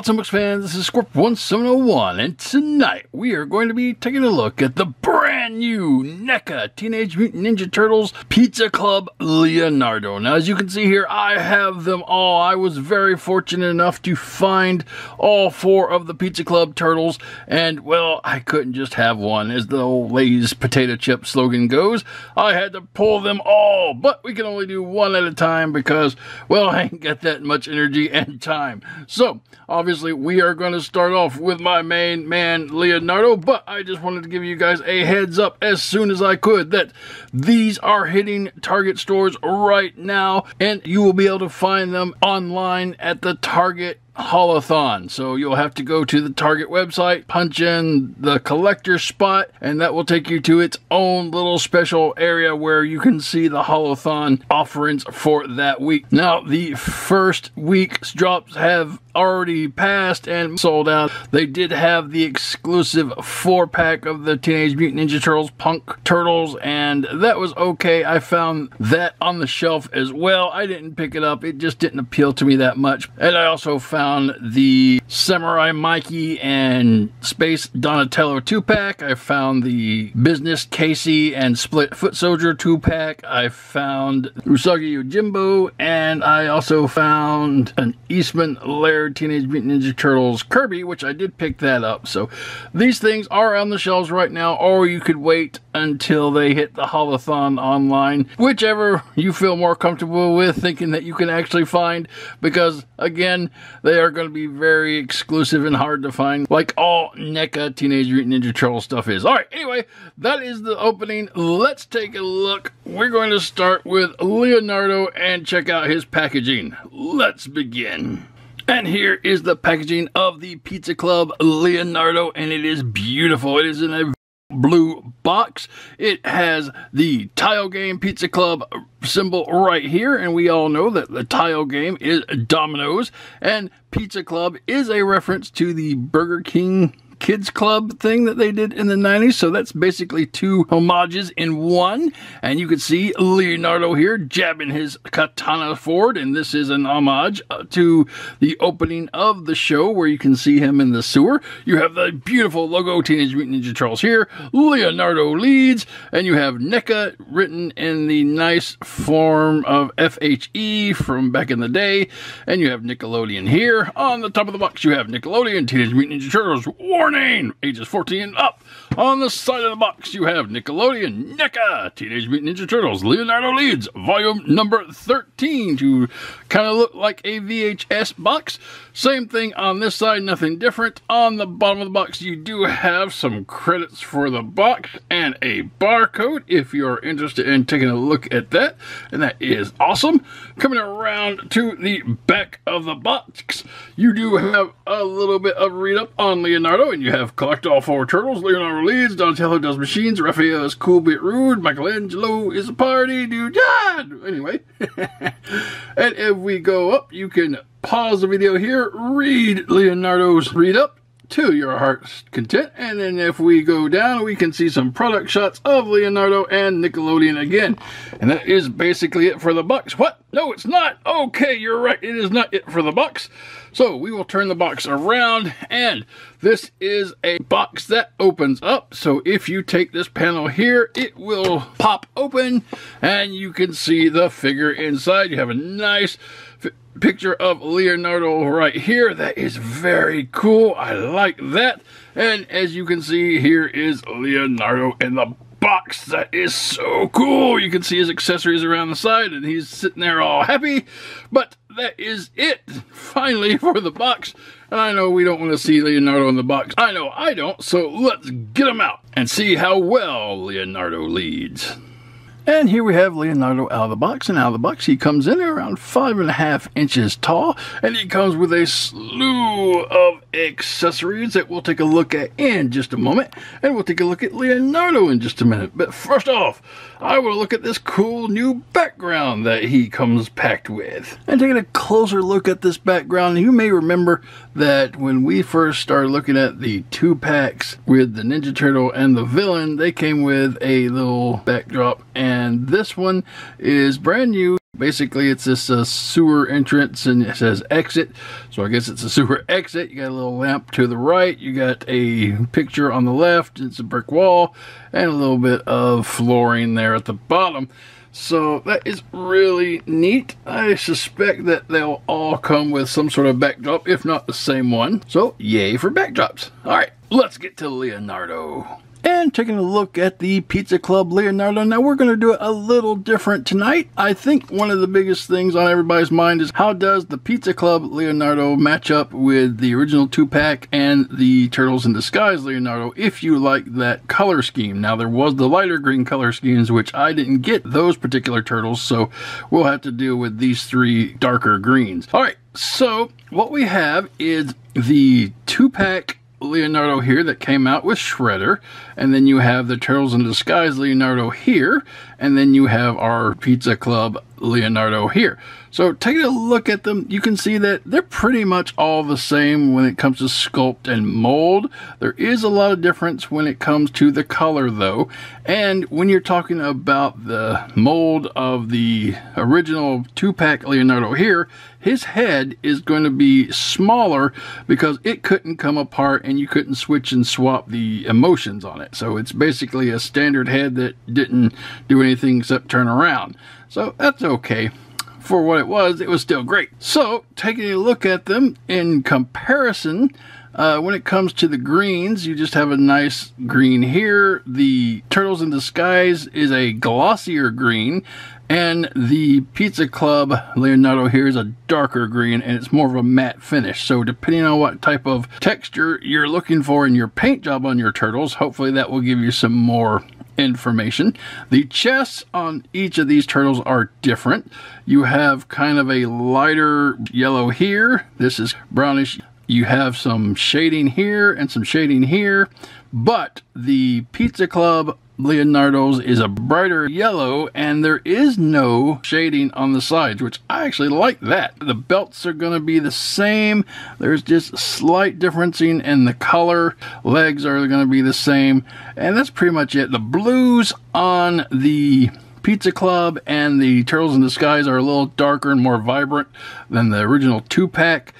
comic books fans, this is Scorp1701, and tonight we are going to be taking a look at the brand new NECA Teenage Mutant Ninja Turtles Pizza Club Leonardo. Now, as you can see here, I have them all. I was very fortunate enough to find all 4 of the Pizza Club Turtles, and, well, I couldn't just have one. As the old Lay's potato chip slogan goes, I had to pull them all, but we can only do one at a time because, well, I ain't got that much energy and time. So, obviously, we are going to start off with my main man, Leonardo, but I just wanted to give you guys a heads up as soon as I could that these are hitting Target stores right now, and you will be able to find them online at the Target Haulathon. So you'll have to go to the Target website, punch in the collector spot, and that will take you to its own little special area where you can see the Haulathon offerings for that week. Now, the first week's drops have already passed and sold out. They did have the exclusive 4-pack of the Teenage Mutant Ninja Turtles Punk Turtles, and that was okay. I found that on the shelf as well. I didn't pick it up. It just didn't appeal to me that much. And I also found the Samurai Mikey and Space Donatello 2-pack. I found the Business Casey and Split Foot Soldier 2-pack. I found Usagi Yojimbo, and I also found an Eastman Laird Teenage Mutant Ninja Turtles Kirby, which I did pick that up. So these things are on the shelves right now, or you could wait until they hit the Haulathon online, whichever you feel more comfortable with thinking that you can actually find, because again, they are going to be very exclusive and hard to find, like all NECA Teenage Mutant Ninja Turtle stuff is. Alright, anyway, that is the opening. Let's take a look. We're going to start with Leonardo and check out his packaging. Let's begin. And here is the packaging of the Pizza Club Leonardo, and it is beautiful. It is in a blue box. It has the Tile Game Pizza Club symbol right here, and we all know that the Tile Game is Domino's, and Pizza Club is a reference to the Burger King Kids Club thing that they did in the 90s, so that's basically 2 homages in one. And you can see Leonardo here jabbing his katana forward, and this is an homage to the opening of the show where you can see him in the sewer. You have the beautiful logo Teenage Mutant Ninja Turtles here. Leonardo leads, and you have NECA written in the nice form of FHE from back in the day, and you have Nickelodeon here. On the top of the box, you have Nickelodeon Teenage Mutant Ninja Turtles Warning! Ages 14 and up. On the side of the box, you have Nickelodeon NECA Teenage Mutant Ninja Turtles Leonardo Leads, volume number 13, to kind of look like a VHS box. Same thing on this side, nothing different. On the bottom of the box, you do have some credits for the box and a barcode if you're interested in taking a look at that, and that is awesome. Coming around to the back of the box, you do have a little bit of read-up on Leonardo, and you have collect all 4 turtles. Leonardo leads, Donatello does machines, Raphael is cool bit rude, Michelangelo is a party dude. Anyway, and if we go up, you can pause the video here, read Leonardo's read up to your heart's content, and then if we go down, we can see some product shots of Leonardo and Nickelodeon again. And that is basically it for the box. What? No, it's not. Okay, you're right. It is not it for the box. So we will turn the box around, and this is a box that opens up. So if you take this panel here, it will pop open, and you can see the figure inside. You have a nice picture of Leonardo right here. That is very cool. I like that. And as you can see, here is Leonardo in the box. That is so cool. You can see his accessories around the side, and he's sitting there all happy. But that is it, finally, for the box. And I know we don't want to see Leonardo in the box. I know I don't, so let's get him out and see how well Leonardo leads. And here we have Leonardo out of the box, and out of the box he comes in around 5.5 inches tall, and he comes with a slew of accessories that we'll take a look at in just a moment, and we'll take a look at Leonardo in just a minute. But first off, I will look at this cool new background that he comes packed with. And taking a closer look at this background, you may remember that when we first started looking at the 2-packs with the Ninja Turtle and the villain, they came with a little backdrop, and this one is brand new. Basically, it's this sewer entrance, and it says exit. So I guess it's a sewer exit. You got a little lamp to the right. You got a picture on the left. It's a brick wall and a little bit of flooring there at the bottom. So that is really neat. I suspect that they'll all come with some sort of backdrop, if not the same one. So yay for backdrops. All right, let's get to Leonardo. And taking a look at the Pizza Club Leonardo. Now we're going to do it a little different tonight. I think one of the biggest things on everybody's mind is how does the Pizza Club Leonardo match up with the original 2-pack and the Turtles in Disguise Leonardo, if you like that color scheme. Now there was the lighter green color schemes, which I didn't get those particular turtles, so we'll have to deal with these 3 darker greens. All right, so what we have is the 2-pack Leonardo here that came out with Shredder, and then you have the Turtles in Disguise Leonardo here, and then you have our Pizza Club Leonardo here. So taking a look at them, you can see that they're pretty much all the same when it comes to sculpt and mold. There is a lot of difference when it comes to the color though, and when you're talking about the mold of the original 2-pack Leonardo here, his head is going to be smaller because it couldn't come apart and you couldn't switch and swap the emotions on it. So it's basically a standard head that didn't do anything except turn around. So that's okay. For what it was still great. So taking a look at them in comparison, when it comes to the greens, you just have a nice green here. The Turtles in Disguise is a glossier green, and the Pizza Club Leonardo here is a darker green, and it's more of a matte finish. So depending on what type of texture you're looking for in your paint job on your turtles, hopefully that will give you some more information. The chests on each of these turtles are different. You have kind of a lighter yellow here. This is brownish. You have some shading here and some shading here, but the Pizza Club Leonardo's is a brighter yellow, and there is no shading on the sides, which I actually like that. The belts are going to be the same. There's just slight differencing in the color. Legs are going to be the same, and that's pretty much it. The blues on the Pizza Club and the Turtles in Disguise are a little darker and more vibrant than the original 2-pack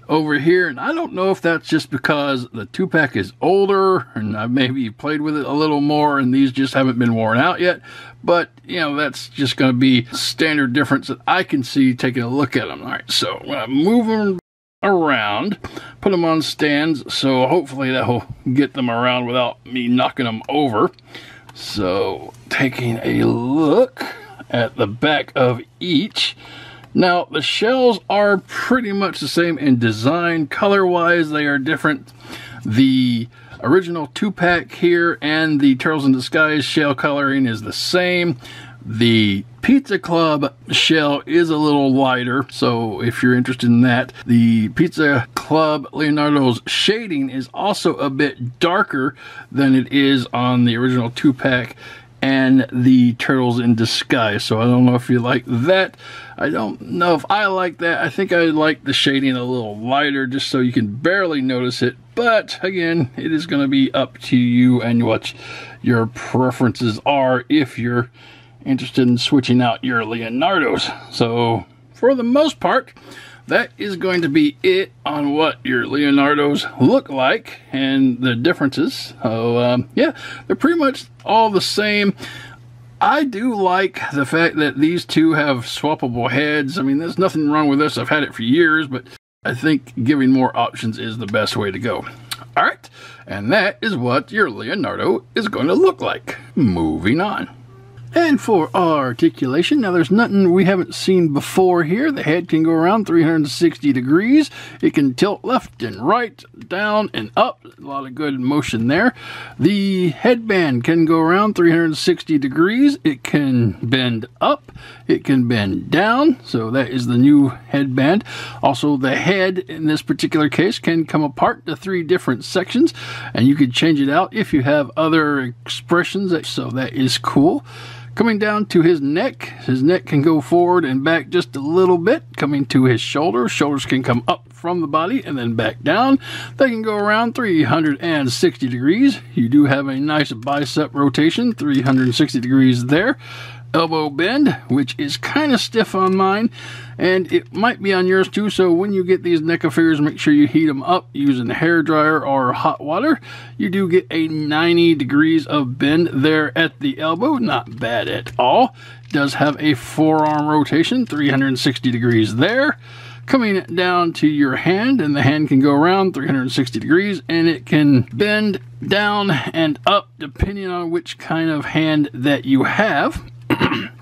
over here, and I don't know if that's just because the 2-pack is older and I've maybe played with it a little more and these just haven't been worn out yet, but you know, that's just going to be standard difference that I can see taking a look at them. All right, so I'm going to move them around, put them on stands, so hopefully that will get them around without me knocking them over. So taking a look at the back of each. Now, the shells are pretty much the same in design. Color-wise, they are different. The original 2-pack here and the Turtles in Disguise shell coloring is the same. The Pizza Club shell is a little lighter, so if you're interested in that. The Pizza Club Leonardo's shading is also a bit darker than it is on the original 2-pack and the Turtles in Disguise. So I don't know if you like that. I don't know if I like that. I think I like the shading a little lighter just so you can barely notice it. But again, it is going to be up to you and what your preferences are if you're interested in switching out your Leonardos. So for the most part, that is going to be it on what your Leonardos look like and the differences. So yeah, they're pretty much all the same. I do like the fact that these two have swappable heads. I mean, there's nothing wrong with this. I've had it for years, but I think giving more options is the best way to go. All right, and that is what your Leonardo is going to look like. Moving on. And for articulation, now there's nothing we haven't seen before here. The head can go around 360 degrees. It can tilt left and right, down and up. A lot of good motion there. The headband can go around 360 degrees. It can bend up. It can bend down. So that is the new headband. Also, the head in this particular case can come apart to 3 different sections, and you can change it out if you have other expressions. So that is cool. Coming down to his neck can go forward and back just a little bit. Coming to his shoulders, shoulders can come up from the body and then back down. They can go around 360 degrees. You do have a nice bicep rotation, 360 degrees there. elbow bend, which is kind of stiff on mine, and it might be on yours too. So when you get these NECA figures, make sure you heat them up using a hair dryer or hot water. You do get a 90 degrees of bend there at the elbow. Not bad at all. It does have a forearm rotation, 360 degrees there. Coming down to your hand, and the hand can go around 360 degrees, and it can bend down and up depending on which kind of hand that you have.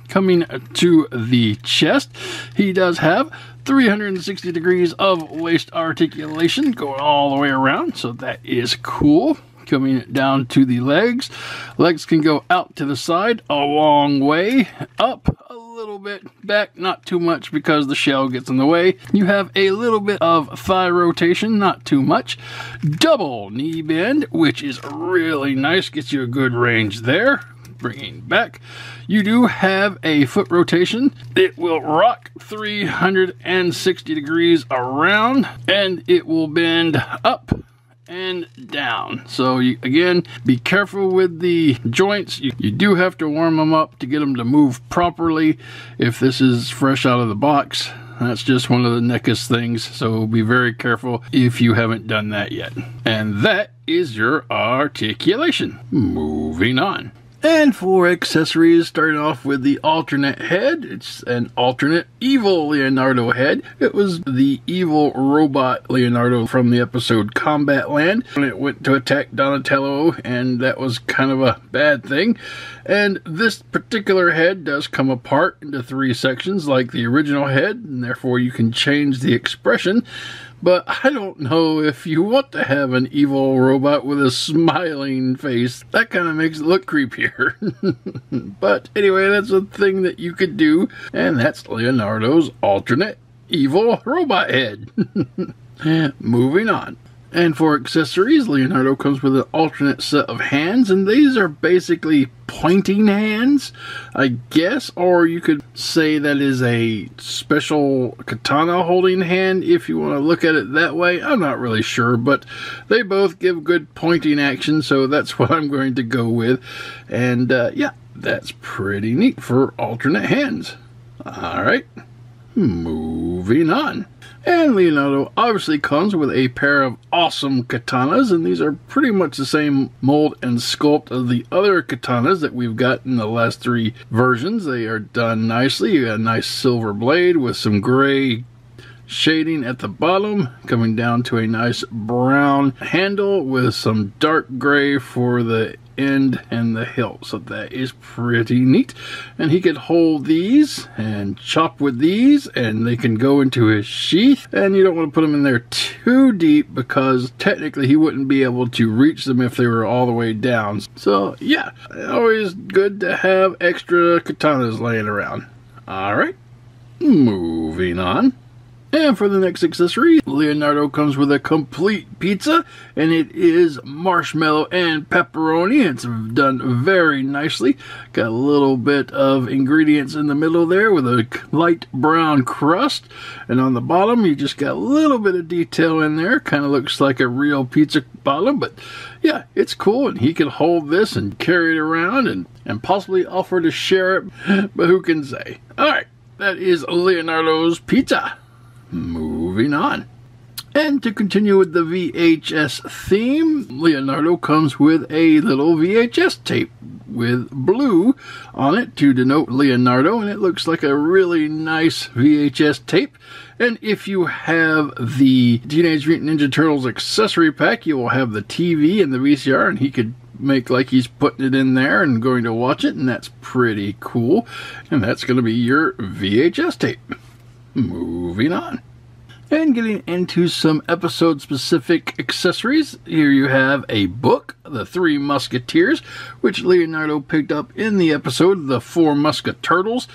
Coming to the chest, he does have 360 degrees of waist articulation going all the way around, so that is cool. Coming down to the legs, legs can go out to the side a long way, up a little bit, back not too much because the shell gets in the way. You have a little bit of thigh rotation, not too much. Double knee bend, which is really nice, gets you a good range there. Bringing back, you do have a foot rotation. It will rock 360 degrees around, and it will bend up and down. So you, again, be careful with the joints. You do have to warm them up to get them to move properly. If this is fresh out of the box, that's just one of the NECA's things, so be very careful if you haven't done that yet. And that is your articulation. Moving on. And for accessories, starting off with the alternate head. It's an alternate evil Leonardo head. It was the evil robot Leonardo from the episode Combat Land, when it went to attack Donatello, and that was kind of a bad thing. And this particular head does come apart into 3 sections like the original head, and therefore you can change the expression. But I don't know if you want to have an evil robot with a smiling face. That kind of makes it look creepier. But anyway, that's a thing that you could do. And that's Leonardo's alternate evil robot head. Moving on. And for accessories, Leonardo comes with an alternate set of hands, and these are basically pointing hands, I guess, or you could say that is a special katana holding hand if you want to look at it that way. I'm not really sure, but they both give good pointing action, so that's what I'm going to go with. And yeah, that's pretty neat for alternate hands. Alright, moving on. And Leonardo obviously comes with a pair of awesome katanas, and these are pretty much the same mold and sculpt of the other katanas that we've got in the last 3 versions. They are done nicely. You got a nice silver blade with some gray shading at the bottom, coming down to a nice brown handle with some dark gray for the end and the hilt. So that is pretty neat. And he could hold these and chop with these, and they can go into his sheath. And you don't want to put them in there too deep because technically he wouldn't be able to reach them if they were all the way down. So yeah, always good to have extra katanas laying around. Alright, moving on. And for the next accessory, Leonardo comes with a complete pizza, and it is marshmallow and pepperoni. It's done very nicely. Got a little bit of ingredients in the middle there with a light brown crust, and on the bottom you just got a little bit of detail in there. Kind of looks like a real pizza bottom, but yeah, it's cool, and he can hold this and carry it around and possibly offer to share it, but who can say? Alright, that is Leonardo's pizza. Moving on. And to continue with the VHS theme, Leonardo comes with a little VHS tape with blue on it to denote Leonardo, and it looks like a really nice VHS tape. And if you have the Teenage Mutant Ninja Turtles accessory pack, you will have the TV and the VCR, and he could make like he's putting it in there and going to watch it, and that's pretty cool. And that's going to be your VHS tape. Moving on. And getting into some episode-specific accessories, here you have a book, The Three Musketeers, which Leonardo picked up in the episode The Four Musketurtles,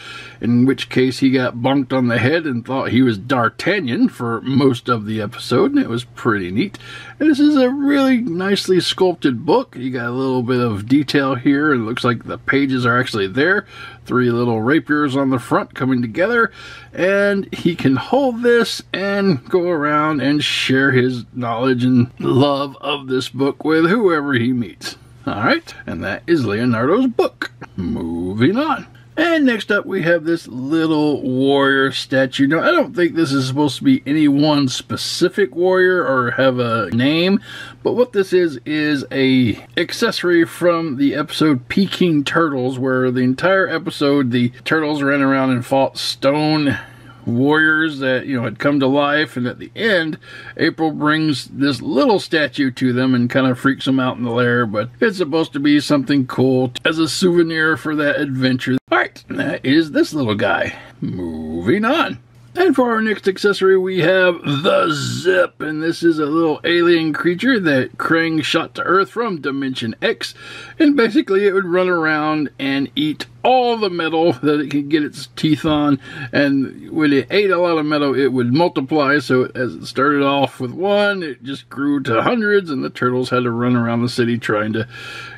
in which case he got bonked on the head and thought he was D'Artagnan for most of the episode, and it was pretty neat. And this is a really nicely sculpted book. You got a little bit of detail here, and it looks like the pages are actually there. 3 little rapiers on the front coming together, and he can hold this and go around and share his knowledge and love of this book with whoever he meets. Alright, and that is Leonardo's book. Moving on. And next up we have this little warrior statue. Now I don't think this is supposed to be any one specific warrior or have a name, but what this is a accessory from the episode Peking Turtles, where the entire episode the turtles ran around and fought stone warriors that, you know, had come to life, and at the end April brings this little statue to them and kind of freaks them out in the lair, but it's supposed to be something cool as a souvenir for that adventure. Alright, that is this little guy. Moving on. And for our next accessory we have the Zip, and this is a little alien creature that Krang shot to Earth from Dimension X, and basically it would run around and eat all the metal that it could get its teeth on, and when it ate a lot of metal it would multiply. So as it started off with one, it just grew to hundreds, and the turtles had to run around the city trying to,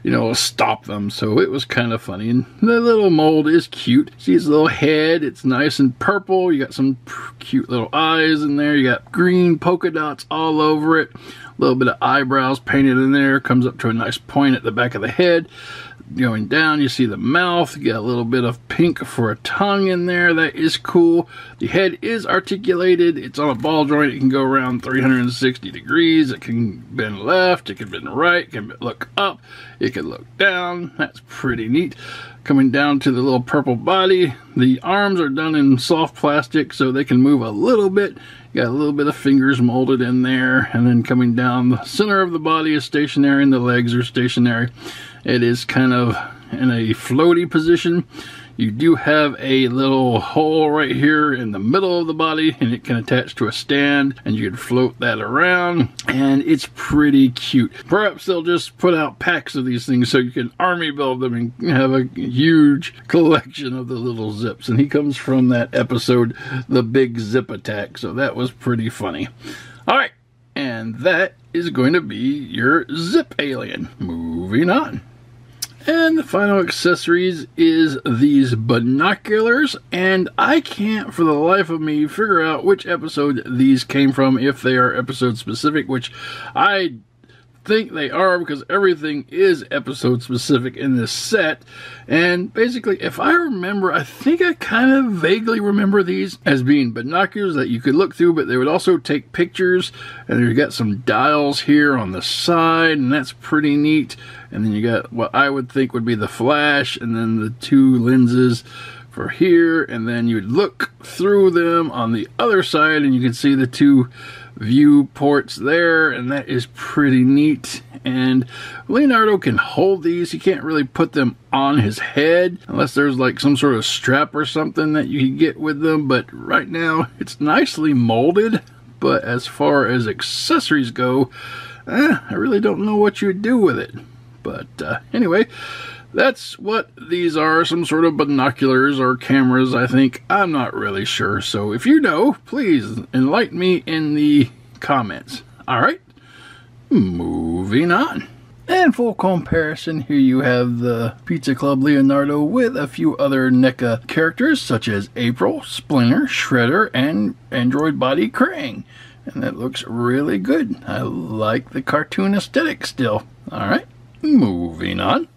you know, stop them. So it was kind of funny, and the little mold is cute. See his little head, it's nice and purple, you got some cute little eyes in there, you got green polka dots all over it, a little bit of eyebrows painted in there, comes up to a nice point at the back of the head. Going down you see the mouth, you got a little bit of pink for a tongue in there. That is cool. The head is articulated, it's on a ball joint, it can go around 360 degrees, it can bend left, it can bend right, it can look up, it can look down. That's pretty neat. Coming down to the little purple body, the arms are done in soft plastic so they can move a little bit. You got a little bit of fingers molded in there, and then coming down the center of the body is stationary and the legs are stationary. It is kind of in a floaty position. You do have a little hole right here in the middle of the body, and it can attach to a stand, and you can float that around, and it's pretty cute. Perhaps they'll just put out packs of these things so you can army build them and have a huge collection of the little Zips. And he comes from that episode, The Big Zip Attack, so that was pretty funny. Alright, and that is going to be your Zip alien. Moving on. And the final accessories is these binoculars, and I can't for the life of me figure out which episode these came from, if they are episode specific, which I think they are because everything is episode specific in this set. And basically, if I remember, I think I kind of vaguely remember these as being binoculars that you could look through, but they would also take pictures, and you got some dials here on the side, and that's pretty neat. And then you got what I would think would be the flash, and then the two lenses for here, and then you'd look through them on the other side and you can see the two viewports there, and that is pretty neat. And Leonardo can hold these. He can't really put them on his head unless there's like some sort of strap or something that you can get with them, but right now it's nicely molded. But as far as accessories go, I really don't know what you would do with it. But anyway, that's what these are, some sort of binoculars or cameras, I think. I'm not really sure. So if you know, please enlighten me in the comments. Alright, moving on. And for comparison, here you have the Pizza Club Leonardo with a few other NECA characters such as April, Splinter, Shredder, and Android Body Krang. And that looks really good. I like the cartoon aesthetic still. Alright, moving on.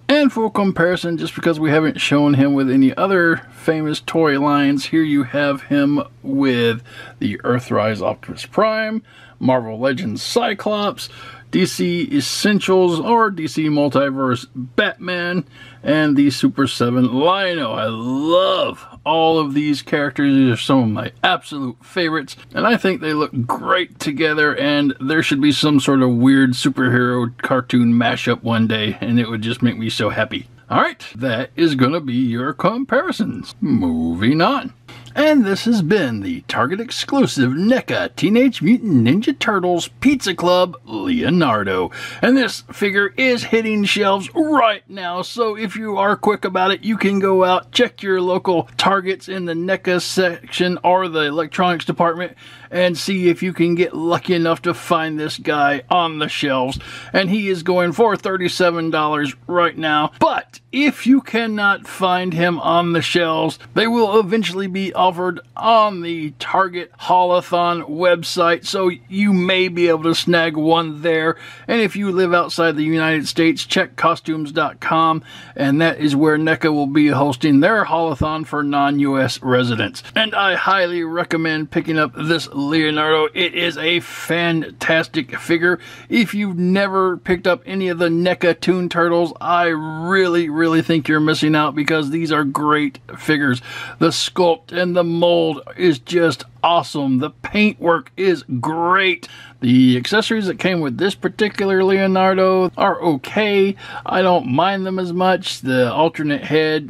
And for comparison, just because we haven't shown him with any other famous toy lines, here you have him with the Earthrise Optimus Prime, Marvel Legends Cyclops, DC Essentials or DC Multiverse Batman, and the Super 7 Lion-O. I love all of these characters. These are some of my absolute favorites, and I think they look great together, and there should be some sort of weird superhero cartoon mashup one day, and it would just make me so happy. Alright, that is going to be your comparisons. Moving on. And this has been the Target exclusive NECA Teenage Mutant Ninja Turtles Pizza Club Leonardo. And this figure is hitting shelves right now, so if you are quick about it, you can go out, check your local Targets in the NECA section or the electronics department, and see if you can get lucky enough to find this guy on the shelves. And he is going for $37 right now. But if you cannot find him on the shelves, they will eventually be offered on the Target Haulathon website, so you may be able to snag one there. And if you live outside the United States, check costumes.com, and that is where NECA will be hosting their Haulathon for non-US residents. And I highly recommend picking up this Leonardo. It is a fantastic figure. If you've never picked up any of the NECA Toon Turtles, I really think you're missing out, because these are great figures. The sculpt and the mold is just awesome. The paintwork is great. The accessories that came with this particular Leonardo are okay. I don't mind them as much. The alternate head,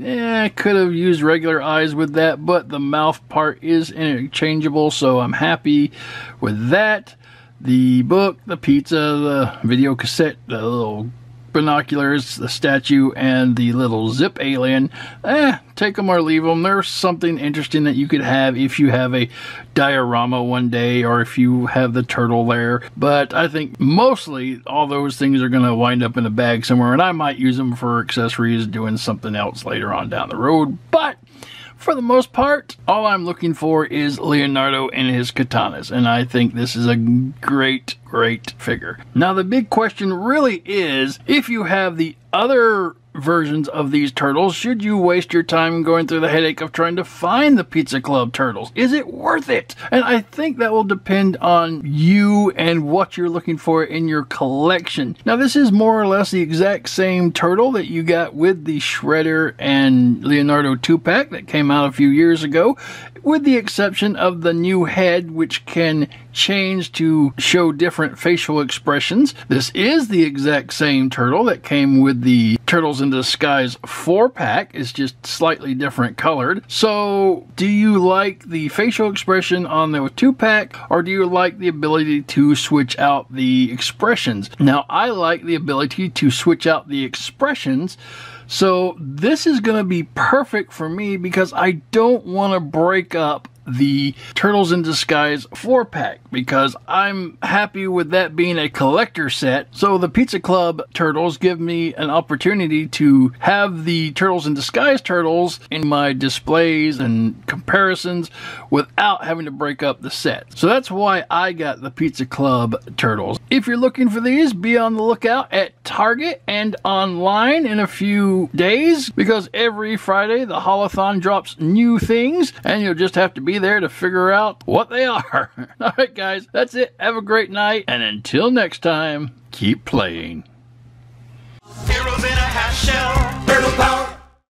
could have used regular eyes with that, but the mouth part is interchangeable, so I'm happy with that. The book, the pizza, the video cassette, the little binoculars, the statue, and the little zip alien, take them or leave them. There's something interesting that you could have if you have a diorama one day, or if you have the turtle there. But I think mostly all those things are going to wind up in a bag somewhere, and I might use them for accessories, doing something else later on down the road. But for the most part, all I'm looking for is Leonardo and his katanas, and I think this is a great figure. Now, the big question really is, if you have the other versions of these turtles, should you waste your time going through the headache of trying to find the Pizza Club turtles? Is it worth it? And I think that will depend on you and what you're looking for in your collection. Now, this is more or less the exact same turtle that you got with the Shredder and Leonardo 2-pack that came out a few years ago, with the exception of the new head, which can change to show different facial expressions. This is the exact same turtle that came with the Turtles in Disguise 4-pack. It's just slightly different colored. So, do you like the facial expression on the 2-pack, or do you like the ability to switch out the expressions? Now, I like the ability to switch out the expressions, so this is going to be perfect for me, because I don't want to break up the Turtles in Disguise 4-pack, because I'm happy with that being a collector set. So the Pizza Club turtles give me an opportunity to have the Turtles in Disguise turtles in my displays and comparisons without having to break up the set. So that's why I got the Pizza Club turtles. If you're looking for these, be on the lookout at Target and online in a few days, because every Friday the Haulathon drops new things, and you'll just have to be there to figure out what they are. Alright guys, that's it. Have a great night, and until next time, keep playing. Heroes in a half shell, turtle power.